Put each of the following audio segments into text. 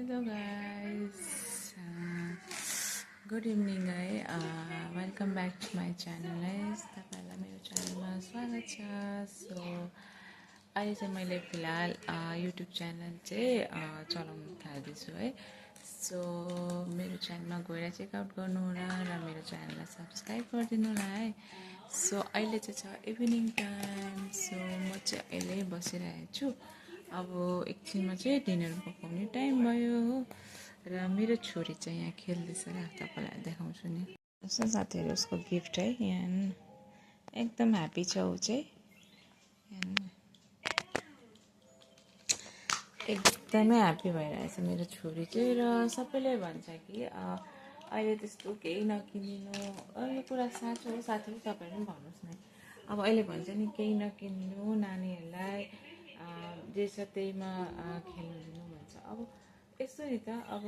Hello guys, good evening है। Welcome back to my channel है। तपाईँहरूलाई मेरो च्यानलमा स्वागत छ। सो अहिले चाहिँ मैले फिलहाल युट्युब च्यानल चाहिँ चलाउन थाल्दैछु है। सो मेरो च्यानलमा गएर चेकआउट गर्नु होला र मेरो च्यानललाई सब्सक्राइब गरिदिनु होला है। सो अहिले चाहिँ छ इभिनिङ टाइम। सो म चाहिँ अहिले बसिरहेको छु। अब एकछिनमा चाहिँ डिनर पकाउने टाइम भयो हो। र मेरो छोरी चाहिँ यहाँ खेल्दैछ र तपाईँलाई देखाउँछु नि। जस्तो साथीहरू उसको गिफ्ट है यहाँ एकदम ह्याप्पी छ ऊ चाहिँ। एकदमै ह्याप्पी भइरहेछ मेरो छोरी चाहिँ। र सबैले भन्छ कि अहिले त्यस्तो केही नकिनिदिनु। यो कुरा साँचो हो साथीहरू, तपाईँहरू पनि भन्नुहोस् न। अब अहिले भन्छ नि केही नकिन्नु नानीहरूलाई, जे छ त्यहीमा खेल्नु दिनु भन्छ। अब यस्तो नि त, अब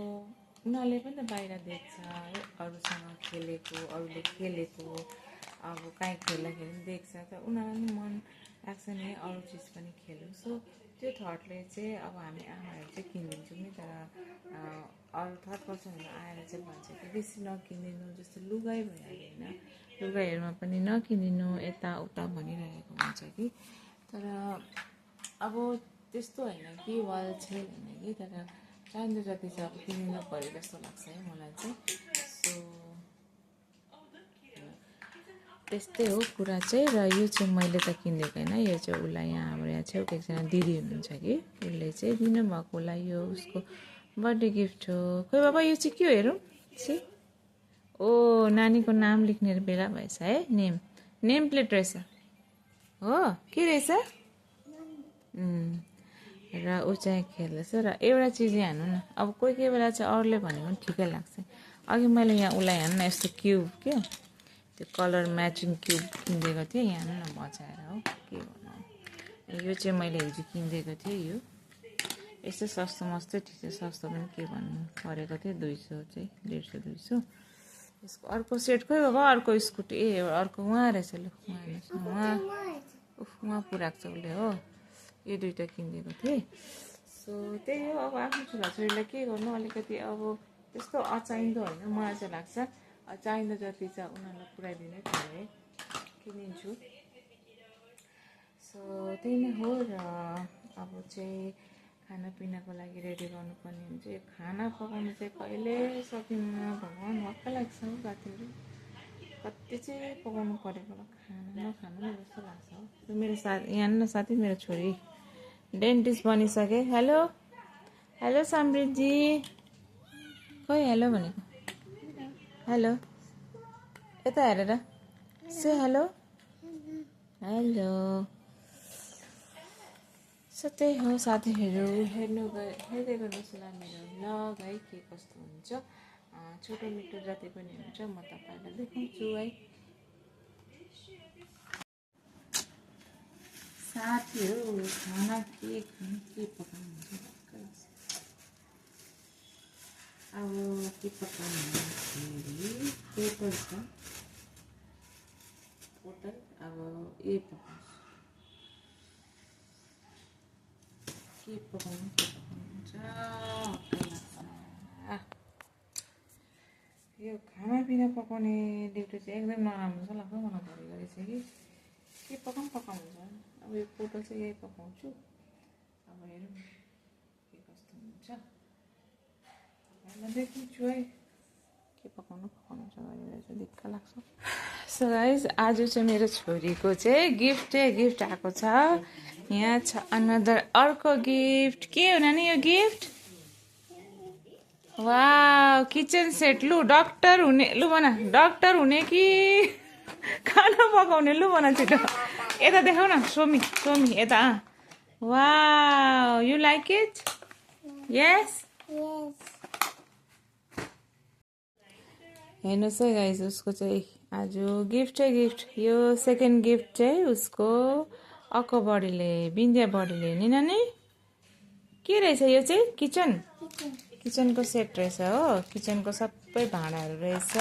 उनीहरूले पनि त बाहिर देख्छ है, अरूसँग खेलेको, अरूले खेलेको, अब कहीँ खेल्दाखेरि पनि देख्छ त उनीहरूलाई पनि मन लाग्छ नि अरू चिज पनि खेलौँ। सो त्यो थटले चाहिँ अब हामी आमाहरू चाहिँ किनिदिन्छौँ नि। तर अरू थर्ड पर्सनहरू आएर चाहिँ भन्छ कि बेसी नकिनिदिनु, जस्तो लुगाइ भइहाल्यो होइन, लुगाहरूमा पनि नकिनिदिनु यताउता भनिरहेको हुन्छ कि। तर अब त्यस्तो होइन कि वाल छैन होइन कि, तर चाहिँदो जति चाहिँ अब किनिनु पऱ्यो जस्तो लाग्छ है मलाई चाहिँ। सो त्यस्तै हो कुरा चाहिँ। र यो चाहिँ मैले त किनिदिएको होइन, यो चाहिँ उसलाई यहाँ हाम्रो यहाँ छेउको एकजना दिदी हुनुहुन्छ कि उसले चाहिँ दिनुभएको, उसलाई यो उसको बर्थडे गिफ्ट हो। खोइ बाबा यो चाहिँ के हो हेरौँ सी। ओ नानीको नाम लेख्ने बेला भएछ है। नेम प्लेट रहेछ हो, के रहेछ। र ऊ चाहिँ खेल्दैछ। र एउटा चिज हान्नु न, अब कोही कोही बेला चाहिँ अरूले भनेको पनि ठिकै लाग्छ। अघि मैले यहाँ उसलाई हान्नु न यस्तो क्युब क्या, त्यो कलर म्याचिङ क्युब किनिदिएको थिएँ। यहाँ हान्नु न बचाएर हो, के भन्नु। यो चाहिँ मैले हिजो किनिदिएको थिएँ। यो यस्तो सस्तो मस्तै ठिक छ, सस्तो पनि के भन्नु परेको थियो, 200 चाहिँ 150-200 यसको। अर्को सेट खोइ बाबा, अर्को स्कुटी ए अर्को उहाँ रहेछ। लु उहाँ पुऱ्याएको छ उसले हो। यो दुइटा किनिदिएको थिएँ। सो त्यही हो, अब आफ्नो छोराछोरीलाई के गर्नु, अलिकति अब त्यस्तो अचाहिँदो होइन, मलाई चाहिँ लाग्छ चाहिँदो जति चाहिँ उनीहरूलाई पुऱ्याइदिनै पर्यो है, किनिदिन्छु। सो त्यही नै हो। र अब चाहिँ खानापिनाको लागि रेडी गर्नुपर्ने हुन्छ। यो खाना पकाउनु चाहिँ कहिले सकिन्न, भगवान् भक्क लाग्छ हो साथीहरू। कति चाहिँ पकाउनु परेको होला, खाना नखानु नै जस्तो लाग्छ हो। मेरो साथी यहाँ न साथी, मेरो छोरी डेन्टिस्ट बनिसके। हेलो हेलो समृद्धि, खोइ हेलो भनेको। हेलो यता हेरेर से हेलो हेलो। सो त्यही हो साथीहरू, हेर्दै गर्नुहोस् होला मेरो भ्लग है, के कस्तो हुन्छ। छोटो मिठो जति पनि हुन्छ म तपाईँलाई देखाउँछु है साथीहरू। खाना के पकाउनु हुन्छ अब, के पकाउनु भन्दाखेरि पोटल छ, पोटल अब के पकाउनु हुन्छ। यो खानापिना पकाउने ड्युटी चाहिँ एकदम नराम्रो जस्तो लाग्छ मलाई घरिघरि चाहिँ कि के पकाउनु छ। अब यो पोटल चाहिँ यही पकाउँछु। अब हेरौँ के कस्तो हुन्छ, देख्छु है के पकाउनु छ भनेर चाहिँ दिक्क लाग्छ। सो गाइस आज चाहिँ मेरो छोरीको चाहिँ गिफ्ट आएको छ। यहाँ छ अनदर अर्को गिफ्ट। के हो नानी यो गिफ्ट? Wow kitchen set. लु डक्टर हुने, लु भन डक्टर हुने कि खाना पकाउने, लु भन छिटो। यता देखाउ न, सोमी यता। Wow you like it? Yes हेर्नुहोस् है गाइस, उसको चाहिँ आज गिफ्ट। यो सेकेन्ड गिफ्ट चाहिँ उसको अक्को बडीले, बिन्द्या बडीले नि नानी। के रहेछ यो चाहिँ? किचनको सेट रहेछ हो। किचनको सबै भाँडाहरू रहेछ।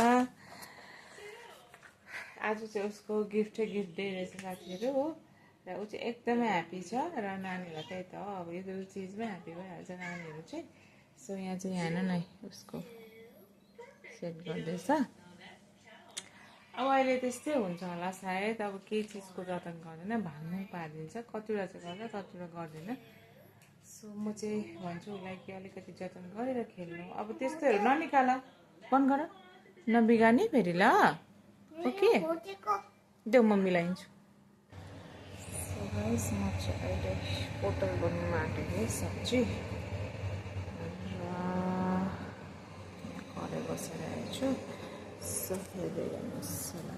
आज चाहिँ उसको गिफ्ट डे रहेछ साथीहरू हो। र ऊ चाहिँ एकदमै ह्याप्पी छ। र नानीहरूलाई त्यही त हो, अब यो चिजमै ह्याप्पी भइहाल्छ नानीहरू चाहिँ। सो यहाँ चाहिँ हेर्नु नै उसको सेट गर्दैछ। अब अहिले त्यस्तै हुन्छ होला सायद, अब केही चिजको जतन गर्दैन, भान्नु पारिदिन्छ, कतिवटा चाहिँ गर्छ कतिवटा गर्दैन। सो म चाहिँ भन्छु उसलाई कि अलिकति जतन गरेर खेल्नु, अब त्यस्तोहरू ननिकाल, बन्द गर, नबिगार्ने फेरि ल। ओके देऊ म मिलाइदिन्छु। सो गाइस म चाहिँ अहिले पोटल बनाउनु आँटेको सब्जी कराई बसेर आएको छु। सो हेर्दै हेर्नुहोस् होला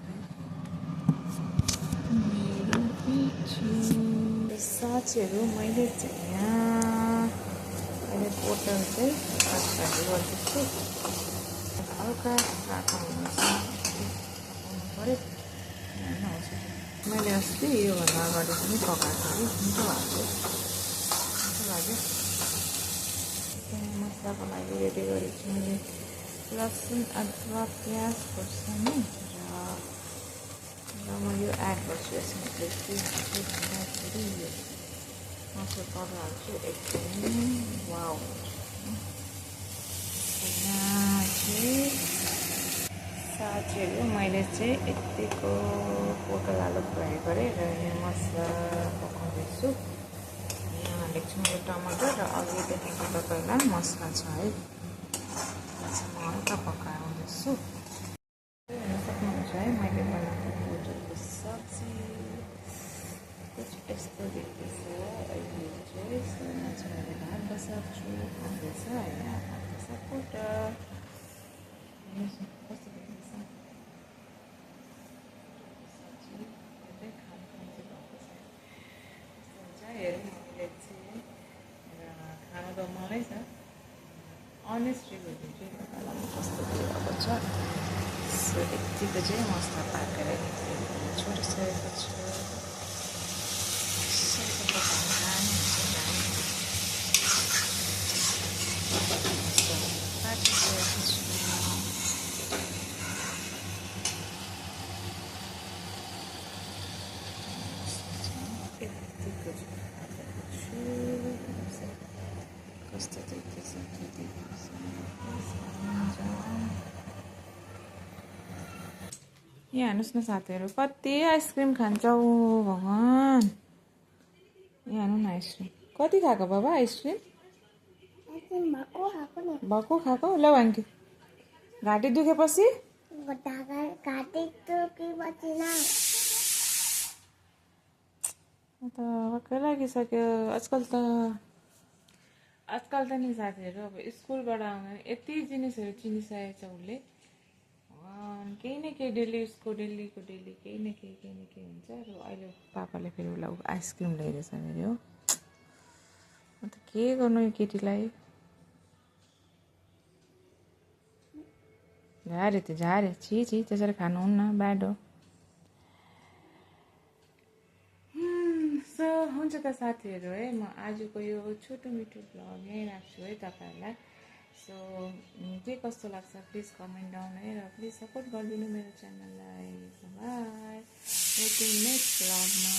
मेरो पछि साँचहरू मैले चाहिँ यहाँ अहिले पोटल चाहिँ तरकारी गर्दैछु। हल्का राख्नु पऱ्यो। मैले अस्ति योभन्दा अगाडि पनि पकाएको थिएँ कि मिठो भएको लाग्यो। मसलाको लागि रेडी गरेको छु मैले लसुन अदुवा प्याज खोर्सानी र म यो एड गर्छु यसमा चाहिँ के हाल्छु भन्दाखेरि यो मसला पाउडर हाल्छु एकदमै वाउ। साँचहरू मैले चाहिँ यतिको पोटल आलु फ्राई गरेँ र यो मसला पकाउँदैछु। यहाँ हालेको छु मैले टमाटर र अघिदेखिको तपाईँलाई मसला छ है, म हल्का पकाउँदैछु। हेर्न सक्नुहुन्छ है मैले बनाएको पोटलको सब्जी कुछ यस्तो देख्दैछ अहिले चाहिँ। यहाँ चाहिँ मैले भात बसाल्छु, खाँदैछ यहाँ खाँदैछ पोटल। कस्तो देख्दैछ सब्जी हेर्दै खानु चाहिँ भएको छ। कस्तो हुन्छ हेरौँ मैले चाहिँ र खानु त मलाई छ, अनेस्ट रिभ्यू दिन्छु तपाईँलाई कस्तो भएको छ। सो यतिको चाहिँ मसला पाकेर छोडिसकेको छु। कस्तो देख्दैछ के देख्दैछ यहाँ हेर्नुहोस् न साथीहरू, कति आइसक्रिम खान्छौ भगवान्। यहाँ हेर्नु न आइसक्रिम कति खाएको बाबा, आइसक्रिम भएको खाएको ल वाङ्की। घाँटी दुखेपछि त भर्खर लागिसक्यो। आजकल त नि साथीहरू अब स्कुलबाट आउने यति जिनिसहरू चिनिसकेको छ उसले, केही न केही डेली उसको डेलीको डेली केही न केही हुन्छ। र अहिले पापाले फेरि उसलाई आइसक्रिम ल्याइदिएछ फेरि हो। अन्त के गर्नु यो केटीलाई, झारे त्यो झारे छि त्यसरी खानुहुन्न, ब्याड हो। सो हुन्छ त साथीहरू है, म आजको यो छोटो मिठो भ्लग यहीँ राख्छु है तपाईँहरूलाई। सो के कस्तो लाग्छ प्लिज कमेन्ट डाउन है, र प्लिज सपोर्ट गरिदिनु मेरो च्यानललाई। Bye, next भ्लगमा।